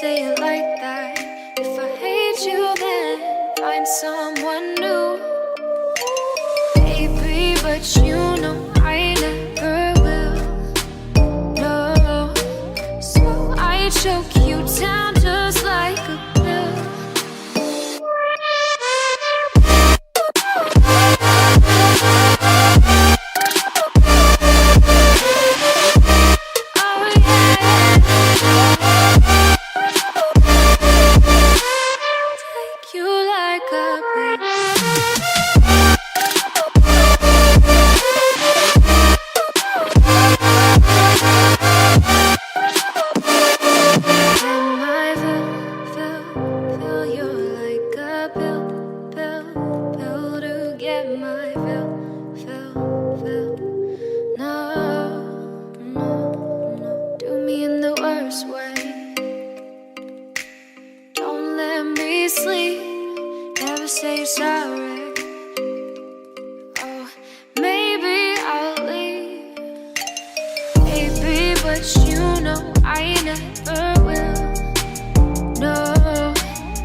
say it like that. If I hate you, then find someone new. Baby, but you know I never will. No, so I choke you down just like a pill. Say sorry. Oh, maybe I'll leave. Baby, but you know I never will. No,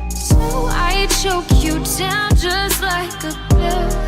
so I choke you down just like a pill.